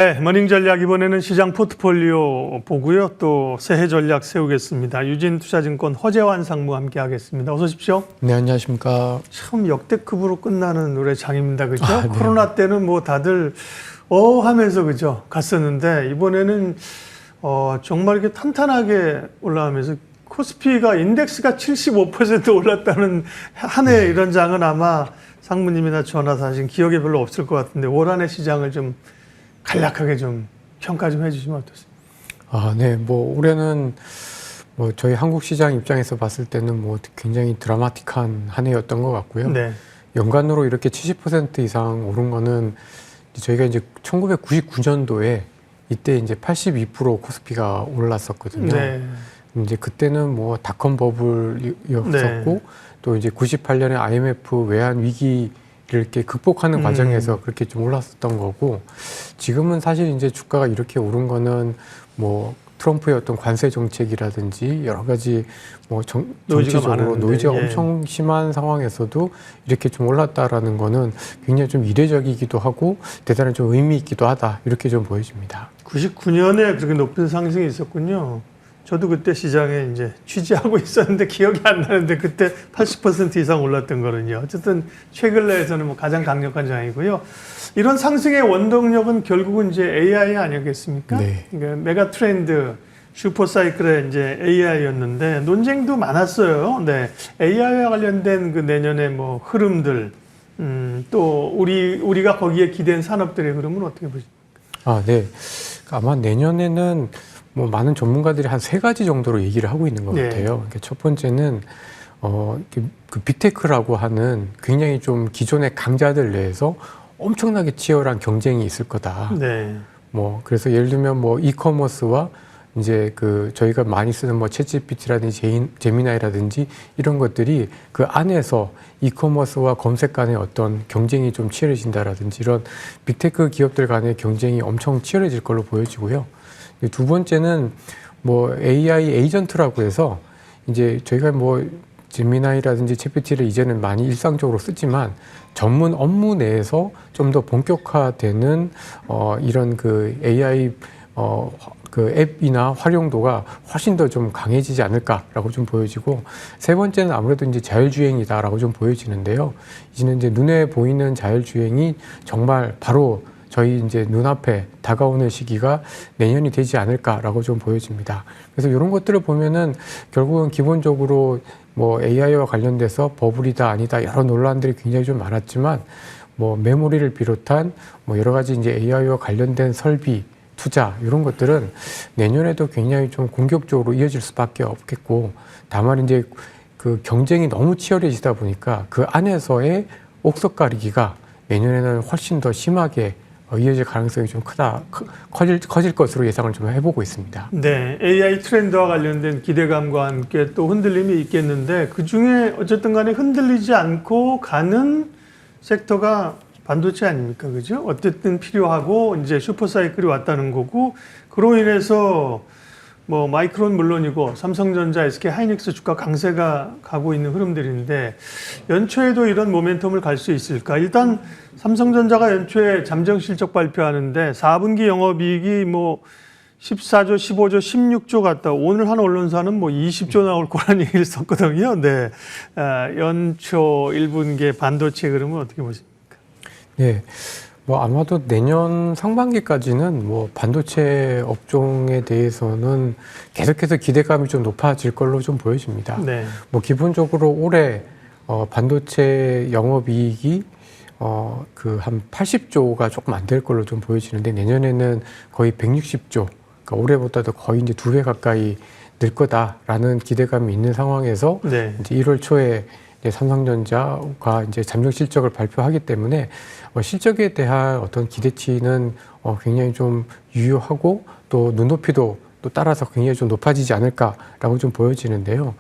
네, 머닝 전략 이번에는 시장 포트폴리오 보고요. 또 새해 전략 세우겠습니다. 유진투자증권 허재환 상무 함께 하겠습니다. 어서 오십시오. 네, 안녕하십니까. 참 역대급으로 끝나는 올해 장입니다. 그죠? 네. 코로나 때는 뭐 다들 하면서 그죠? 갔었는데 이번에는 정말 이렇게 탄탄하게 올라가면서 코스피가 인덱스가 75% 올랐다는 한 해 이런 장은 아마 상무님이나 저나 사실 기억에 별로 없을 것 같은데 올 한 해 시장을 좀 간략하게 좀 평가 좀 해주시면 어떠세요? 네, 뭐 올해는 뭐 저희 한국 시장 입장에서 봤을 때는 뭐 굉장히 드라마틱한 한 해였던 것 같고요. 네. 연간으로 이렇게 70% 이상 오른 거는 저희가 이제 1999년도에 이때 이제 82% 코스피가 올랐었거든요. 네. 이제 그때는 뭐 닷컴 버블이었었고 네. 또 이제 98년에 IMF 외환 위기 이렇게 극복하는 과정에서 그렇게 좀 올랐었던 거고, 지금은 사실 이제 주가가 이렇게 오른 거는 뭐 트럼프의 어떤 관세 정책이라든지 여러 가지 뭐 정치적으로 노이즈가 엄청 심한 상황에서도 이렇게 좀 올랐다라는 거는 굉장히 좀 이례적이기도 하고 대단히 좀 의미 있기도 하다, 이렇게 좀 보여집니다. 99년에 그렇게 높은 상승이 있었군요. 저도 그때 시장에 이제 취재하고 있었는데 기억이 안 나는데 그때 80% 이상 올랐던 거는요. 어쨌든 최근 내에서는 뭐 가장 강력한 장이고요. 이런 상승의 원동력은 결국은 이제 AI 아니겠습니까? 네. 그러니까 메가 트렌드 슈퍼사이클의 이제 AI였는데 논쟁도 많았어요. 네. AI와 관련된 그 내년의 뭐 흐름들, 또 우리가 거기에 기댄 산업들의 흐름은 어떻게 보십니까? 네. 아마 내년에는 뭐 많은 전문가들이 한 3가지 정도로 얘기를 하고 있는 것 같아요. 그러니까 첫 번째는 그 빅테크라고 하는 굉장히 좀 기존의 강자들 내에서 엄청나게 치열한 경쟁이 있을 거다. 네. 뭐 그래서 예를 들면 뭐 이커머스와 이제 그 저희가 많이 쓰는 뭐 챗GPT라든지 제미나이라든지 이런 것들이 그 안에서 이커머스와 검색 간의 어떤 경쟁이 좀 치열해진다라든지 이런 빅테크 기업들 간의 경쟁이 엄청 치열해질 걸로 보여지고요. 두 번째는 뭐 AI 에이전트라고 해서 이제 저희가 뭐 제미나이라든지 챗GPT를 이제는 많이 일상적으로 쓰지만 전문 업무 내에서 좀 더 본격화되는 이런 그 AI 그 앱이나 활용도가 훨씬 더 좀 강해지지 않을까라고 좀 보여지고, 세 번째는 아무래도 이제 자율주행이다라고 좀 보여지는데요. 이제는 이제 눈에 보이는 자율주행이 정말 바로 저희 이제 눈앞에 다가오는 시기가 내년이 되지 않을까라고 좀 보여집니다. 그래서 이런 것들을 보면은 결국은 기본적으로 뭐 AI와 관련돼서 버블이다 아니다 여러 논란들이 굉장히 좀 많았지만 뭐 메모리를 비롯한 뭐 여러 가지 이제 AI와 관련된 설비, 투자 이런 것들은 내년에도 굉장히 좀 공격적으로 이어질 수밖에 없겠고, 다만 이제 그 경쟁이 너무 치열해지다 보니까 그 안에서의 옥석 가리기가 내년에는 훨씬 더 심하게 이어질 가능성이 좀 커질 것으로 예상을 좀 해보고 있습니다. 네, AI 트렌드와 관련된 기대감과 함께 또 흔들림이 있겠는데 그 중에 어쨌든 간에 흔들리지 않고 가는 섹터가 반도체 아닙니까? 그죠? 어쨌든 필요하고 이제 슈퍼사이클이 왔다는 거고, 그로 인해서 뭐 마이크론 물론이고 삼성전자, SK 하이닉스 주가 강세가 가고 있는 흐름들인데 연초에도 이런 모멘텀을 갈 수 있을까? 일단 삼성전자가 연초에 잠정 실적 발표하는데 4분기 영업이익이 뭐 14조, 15조, 16조 같다. 오늘 한 언론사는 뭐 20조 나올 거라는 얘기를 썼거든요. 네. 연초 1분기의 반도체 흐름은 어떻게 보십니까? 네. 뭐 아마도 내년 상반기까지는 뭐 반도체 업종에 대해서는 계속해서 기대감이 좀 높아질 걸로 좀 보여집니다. 네. 뭐 기본적으로 올해 반도체 영업이익이 그 한 80조가 조금 안 될 걸로 좀 보여지는데 내년에는 거의 160조, 그러니까 올해보다도 거의 이제 2배 가까이 늘 거다라는 기대감이 있는 상황에서 네. 이제 1월 초에 이제 삼성전자가 이제 잠정 실적을 발표하기 때문에 실적에 대한 어떤 기대치는 굉장히 좀 유효하고 또 눈높이도 또 따라서 굉장히 좀 높아지지 않을까라고 좀 보여지는데요.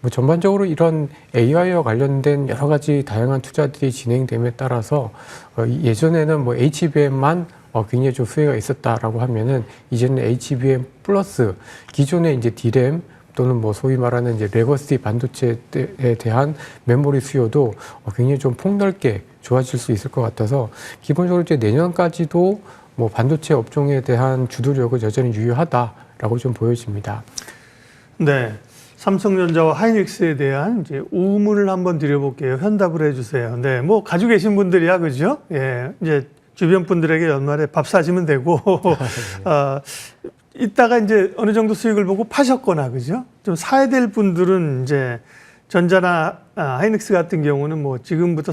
뭐 전반적으로 이런 AI와 관련된 여러 가지 다양한 투자들이 진행됨에 따라서 예전에는 뭐 HBM만 굉장히 좀 수혜가 있었다라고 하면은 이제는 HBM 플러스 기존의 이제 D램 또는 뭐 소위 말하는 이제 레거시 반도체에 대한 메모리 수요도 굉장히 좀 폭넓게 좋아질 수 있을 것 같아서 기본적으로 이제 내년까지도 뭐 반도체 업종에 대한 주도력은 여전히 유효하다라고 좀 보여집니다. 네. 삼성전자와 하이닉스에 대한 이제 우문을 한번 드려볼게요. 현답을 해주세요. 네. 뭐 가지고 계신 분들이야, 그죠? 예. 이제 주변 분들에게 연말에 밥 사시면 되고, 이따가 이제 어느 정도 수익을 보고 파셨거나, 그죠? 좀 사야 될 분들은 이제 전자나 하이닉스 같은 경우는 뭐 지금부터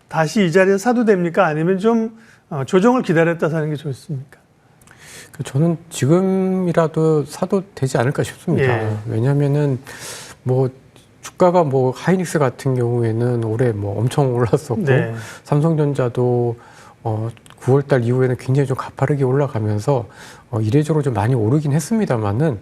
다시 이 자리에 사도 됩니까? 아니면 좀 조정을 기다렸다 사는 게 좋습니까? 저는 지금이라도 사도 되지 않을까 싶습니다. 예. 왜냐하면은 뭐 주가가 뭐 하이닉스 같은 경우에는 올해 뭐 엄청 올랐었고 네. 삼성전자도 9월달 이후에는 굉장히 좀 가파르게 올라가면서 이례적으로 좀 많이 오르긴 했습니다만은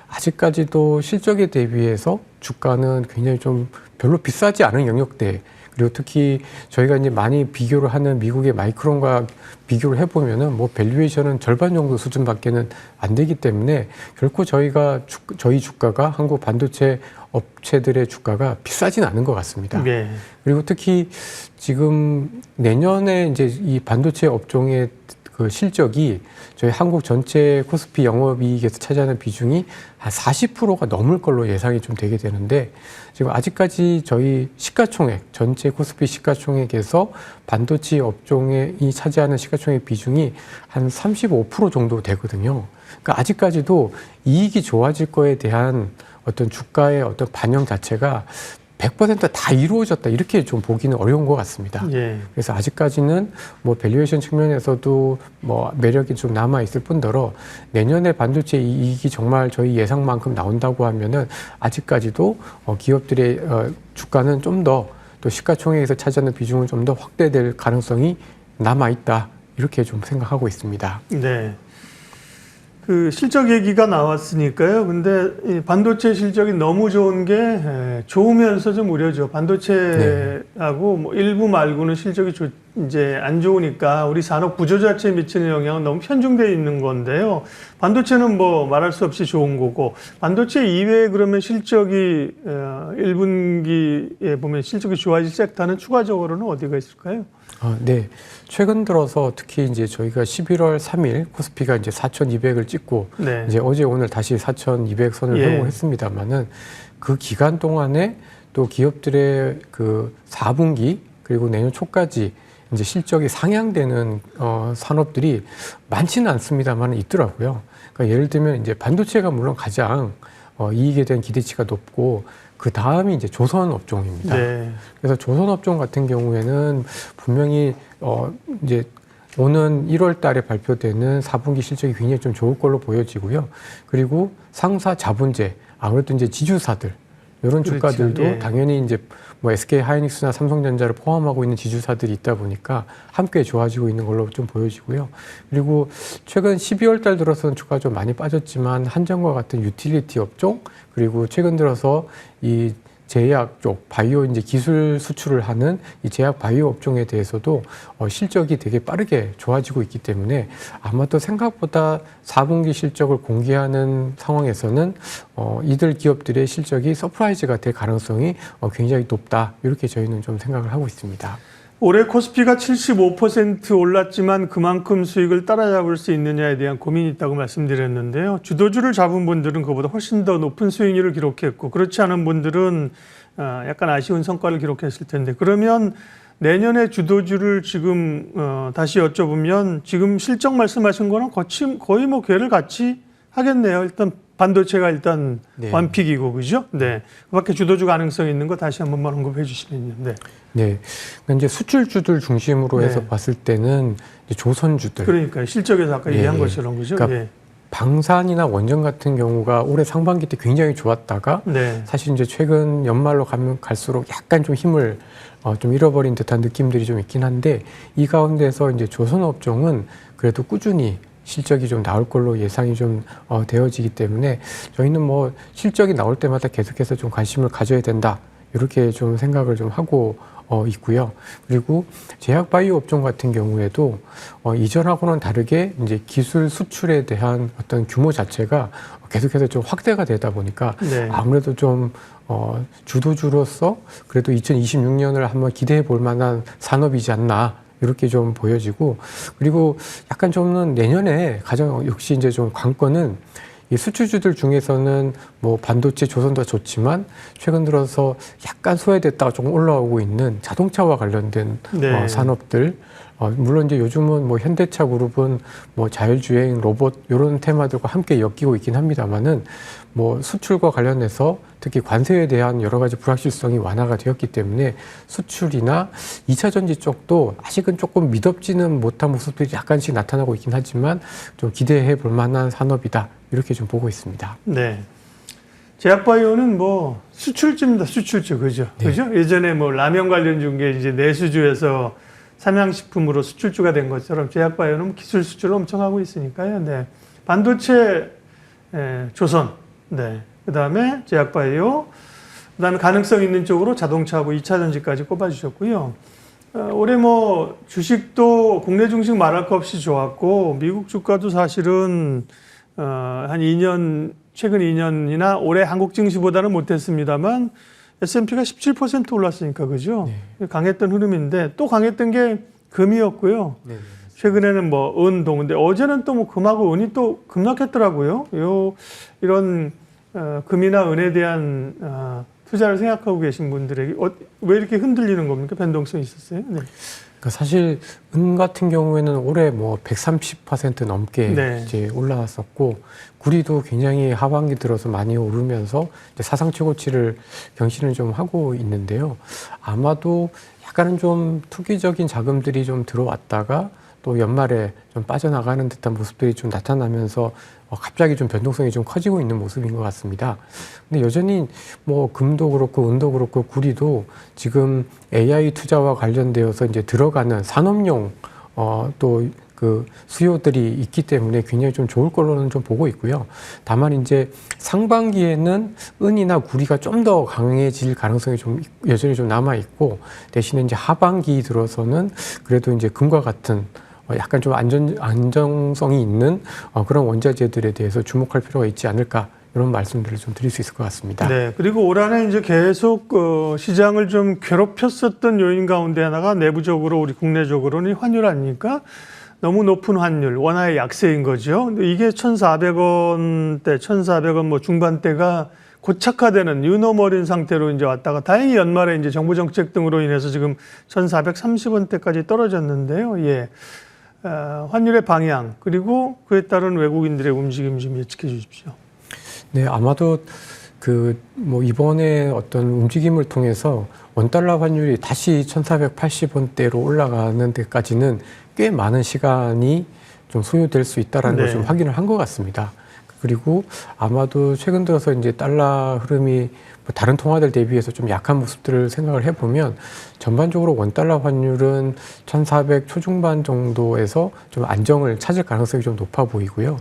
아직까지도 실적에 대비해서 주가는 굉장히 좀 별로 비싸지 않은 영역대, 그리고 특히 저희가 이제 많이 비교를 하는 미국의 마이크론과 비교를 해보면은 뭐 밸류에이션은 절반 정도 수준밖에는 안 되기 때문에 결코 저희 주가가 한국 반도체 업체들의 주가가 비싸진 않은 것 같습니다. 네. 그리고 특히 지금 내년에 이제 이 반도체 업종의 그 실적이 저희 한국 전체 코스피 영업이익에서 차지하는 비중이 한 40%가 넘을 걸로 예상이 좀 되게 되는데, 지금 아직까지 저희 시가총액, 전체 코스피 시가총액에서 반도체 업종에 차지하는 시가총액 비중이 한 35% 정도 되거든요. 그러니까 아직까지도 이익이 좋아질 거에 대한 어떤 주가의 어떤 반영 자체가 100%다 이루어졌다, 이렇게 좀 보기는 어려운 것 같습니다. 예. 그래서 아직까지는 뭐 밸류에이션 측면에서도 뭐 매력이 좀 남아 있을 뿐더러 내년에 반도체 이익이 정말 저희 예상만큼 나온다고 하면은 아직까지도 기업들의 주가는 좀 더 또 시가총액에서 차지하는 비중은 좀 더 확대될 가능성이 남아 있다, 이렇게 좀 생각하고 있습니다. 네. 그 실적 얘기가 나왔으니까요. 근데 이 반도체 실적이 너무 좋은 게 좋으면서 좀 우려죠. 반도체하고 뭐 일부 말고는 실적이 이제 안 좋으니까 우리 산업 구조 자체에 미치는 영향은 너무 편중되어 있는 건데요. 반도체는 뭐 말할 수 없이 좋은 거고, 반도체 이외에 그러면 실적이 1분기에 보면 실적이 좋아질 섹터는 추가적으로는 어디가 있을까요? 네. 최근 들어서 특히 이제 저희가 11월 3일 코스피가 이제 4,200을 찍고 네. 이제 어제 오늘 다시 4,200선을 예. 회복했습니다만은 그 기간 동안에 또 기업들의 그 4분기 그리고 내년 초까지 이제 실적이 상향되는 산업들이 많지는 않습니다만 있더라고요. 그러니까 예를 들면 이제 반도체가 물론 가장 이익에 대한 기대치가 높고 그 다음이 이제 조선 업종입니다. 네. 그래서 조선 업종 같은 경우에는 분명히 이제 오는 1월 달에 발표되는 4분기 실적이 굉장히 좀 좋을 걸로 보여지고요. 그리고 상사 자본재, 아무래도 이제 지주사들, 이런 그렇죠. 주가들도 예. 당연히 이제 뭐 SK 하이닉스나 삼성전자를 포함하고 있는 지주사들이 있다 보니까 함께 좋아지고 있는 걸로 좀 보여지고요. 그리고 최근 12월 달 들어서는 주가가 좀 많이 빠졌지만 한전과 같은 유틸리티 업종, 그리고 최근 들어서 이 제약 쪽 바이오 이제 기술 수출을 하는 이 제약 바이오 업종에 대해서도 실적이 되게 빠르게 좋아지고 있기 때문에 아마도 생각보다 4분기 실적을 공개하는 상황에서는 이들 기업들의 실적이 서프라이즈가 될 가능성이 굉장히 높다, 이렇게 저희는 좀 생각을 하고 있습니다. 올해 코스피가 75% 올랐지만 그만큼 수익을 따라잡을 수 있느냐에 대한 고민이 있다고 말씀드렸는데요. 주도주를 잡은 분들은 그보다 훨씬 더 높은 수익률을 기록했고, 그렇지 않은 분들은 약간 아쉬운 성과를 기록했을 텐데, 그러면 내년에 주도주를 지금 다시 여쭤보면 지금 실적 말씀하신 거는 거의 뭐 괴를 같이 하겠네요. 일단 반도체가 일단 네. 완픽이고, 그죠? 네. 그 밖에 주도주 가능성이 있는 거 다시 한 번만 언급해 주시면요. 네. 네. 그러니까 이제 수출주들 중심으로 해서 네. 봤을 때는 이제 조선주들. 그러니까 실적에서 아까 예, 얘기한 예. 것처럼, 그죠? 그러니까 방산이나 원전 같은 경우가 올해 상반기 때 굉장히 좋았다가 네. 사실 이제 최근 연말로 가면 갈수록 약간 좀 힘을 좀 잃어버린 듯한 느낌들이 좀 있긴 한데, 이 가운데서 이제 조선업종은 그래도 꾸준히 실적이 좀 나올 걸로 예상이 좀 되어지기 때문에 저희는 뭐 실적이 나올 때마다 계속해서 좀 관심을 가져야 된다, 이렇게 좀 생각을 좀 하고 있고요. 그리고 제약 바이오 업종 같은 경우에도 이전하고는 다르게 이제 기술 수출에 대한 어떤 규모 자체가 계속해서 좀 확대가 되다 보니까 네. 아무래도 좀 주도주로서 그래도 2026년을 한번 기대해 볼 만한 산업이지 않나, 이렇게 좀 보여지고, 그리고 약간 좀은 내년에 가장 역시 이제 좀 관건은 이 수출주들 중에서는 뭐 반도체, 조선도 좋지만 최근 들어서 약간 소외됐다가 조금 올라오고 있는 자동차와 관련된 네. 산업들. 물론 이제 요즘은 뭐 현대차 그룹은 뭐 자율주행, 로봇 이런 테마들과 함께 엮이고 있긴 합니다만은 뭐 수출과 관련해서 특히 관세에 대한 여러 가지 불확실성이 완화가 되었기 때문에 수출이나 2차 전지 쪽도 아직은 조금 미덥지는 못한 모습들이 약간씩 나타나고 있긴 하지만 좀 기대해 볼 만한 산업이다. 이렇게 좀 보고 있습니다. 네. 제약바이오는 뭐 수출주입니다. 수출주. 그죠? 네. 그죠? 예전에 뭐 라면 관련주인 게 이제 내수주에서 삼양식품으로 수출주가 된 것처럼 제약바이오는 기술 수출을 엄청 하고 있으니까요. 네. 반도체, 조선, 네. 그 다음에 제약바이오, 그 다음에 가능성 있는 쪽으로 자동차하고 2차 전지까지 꼽아주셨고요. 올해 뭐 주식도 국내 중식 말할 거 없이 좋았고, 미국 주가도 사실은 한 2년, 최근 2년이나 올해 한국 증시보다는 못했습니다만 S&P가 17% 올랐으니까 그죠? 네. 강했던 흐름인데 또 강했던 게 금이었고요. 네. 최근에는 뭐 은, 동. 근데 어제는 또 뭐 금하고 은이 또 급락했더라고요. 이런 금이나 은에 대한 투자를 생각하고 계신 분들에게 왜 이렇게 흔들리는 겁니까? 변동성이 있었어요? 네. 그러니까 사실 은 같은 경우에는 올해 뭐 130% 넘게 네. 이제 올라왔었고, 구리도 굉장히 하반기 들어서 많이 오르면서 이제 사상 최고치를 경신을 좀 하고 있는데요. 아마도 약간은 좀 투기적인 자금들이 좀 들어왔다가 또 연말에 좀 빠져나가는 듯한 모습들이 좀 나타나면서 갑자기 좀 변동성이 좀 커지고 있는 모습인 것 같습니다. 근데 여전히 뭐 금도 그렇고 은도 그렇고 구리도 지금 AI 투자와 관련되어서 이제 들어가는 산업용 또 그 수요들이 있기 때문에 굉장히 좀 좋을 걸로는 좀 보고 있고요. 다만 이제 상반기에는 은이나 구리가 좀 더 강해질 가능성이 좀 여전히 좀 남아 있고, 대신에 이제 하반기 들어서는 그래도 이제 금과 같은 약간 좀 안정성이 있는 그런 원자재들에 대해서 주목할 필요가 있지 않을까, 이런 말씀들을 좀 드릴 수 있을 것 같습니다. 네. 그리고 올 한해 이제 계속 시장을 좀 괴롭혔었던 요인 가운데 하나가 내부적으로 우리 국내적으로는 환율 아닙니까? 너무 높은 환율, 원화의 약세인 거죠. 근데 이게 1,400원대, 1,400원 뭐 중반대가 고착화되는 유노멀인 상태로 이제 왔다가 다행히 연말에 이제 정부 정책 등으로 인해서 지금 1,430원대까지 떨어졌는데요. 예. 환율의 방향, 그리고 그에 따른 외국인들의 움직임 좀 예측해 주십시오. 네, 아마도 뭐 이번에 어떤 움직임을 통해서 원달러 환율이 다시 1,480원대로 올라가는 데까지는 꽤 많은 시간이 좀 소요될 수 있다라는 네. 걸 좀 확인을 한 것 같습니다. 그리고 아마도 최근 들어서 이제 달러 흐름이 뭐 다른 통화들 대비해서 좀 약한 모습들을 생각을 해보면 전반적으로 원달러 환율은 1,400 초중반 정도에서 좀 안정을 찾을 가능성이 좀 높아 보이고요.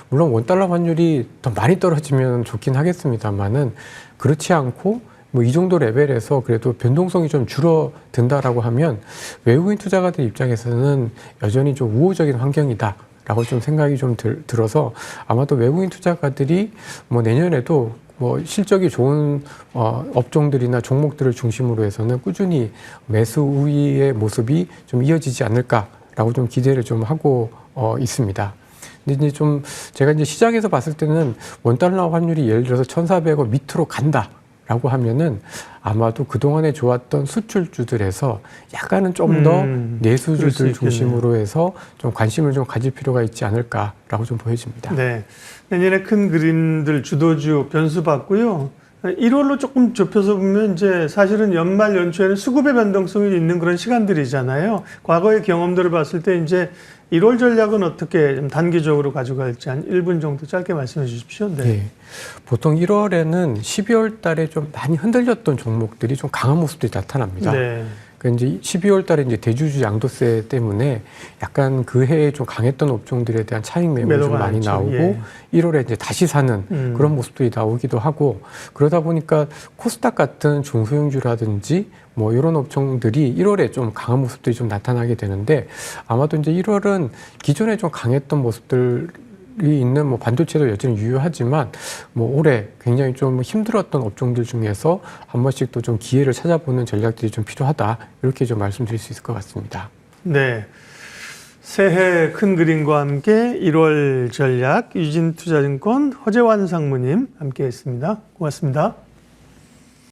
물론 원달러 환율이 더 많이 떨어지면 좋긴 하겠습니다만은 그렇지 않고 뭐 이 정도 레벨에서 그래도 변동성이 좀 줄어든다라고 하면 외국인 투자가들 입장에서는 여전히 좀 우호적인 환경이다. 라고 좀 생각이 좀 들어서 아마도 외국인 투자가들이 뭐 내년에도 뭐 실적이 좋은 업종들이나 종목들을 중심으로 해서는 꾸준히 매수 우위의 모습이 좀 이어지지 않을까라고 좀 기대를 좀 하고 있습니다. 근데 이제 좀 제가 이제 시장에서 봤을 때는 원달러 환율이 예를 들어서 1,400원 밑으로 간다. 라고 하면은 아마도 그동안에 좋았던 수출주들에서 약간은 좀 더 내수주들 중심으로 해서 좀 관심을 좀 가질 필요가 있지 않을까라고 좀 보여집니다. 네. 내년에 큰 그림들 주도주 변수 받고요. 1월로 조금 좁혀서 보면 이제 사실은 연말 연초에는 수급의 변동성이 있는 그런 시간들이잖아요. 과거의 경험들을 봤을 때 이제 1월 전략은 어떻게 좀 단기적으로 가져갈지 한 1분 정도 짧게 말씀해 주십시오. 네. 네. 보통 1월에는 12월 달에 좀 많이 흔들렸던 종목들이 좀 강한 모습들이 나타납니다. 네. 그러니까 이제 12월 달에 이제 대주주 양도세 때문에 약간 그 해에 좀 강했던 업종들에 대한 차익 매물이 좀 많이 나오고 예. 1월에 이제 다시 사는 그런 모습들이 나오기도 하고, 그러다 보니까 코스닥 같은 중소형주라든지 뭐 이런 업종들이 1월에 좀 강한 모습들이 좀 나타나게 되는데, 아마도 이제 1월은 기존에 좀 강했던 모습들 있는 뭐 반도체도 여전히 유효하지만 뭐 올해 굉장히 좀 힘들었던 업종들 중에서 한 번씩 또 좀 기회를 찾아보는 전략들이 좀 필요하다, 이렇게 좀 말씀드릴 수 있을 것 같습니다. 네. 새해 큰 그림과 함께 1월 전략 유진투자증권 허재환 상무님 함께했습니다. 고맙습니다.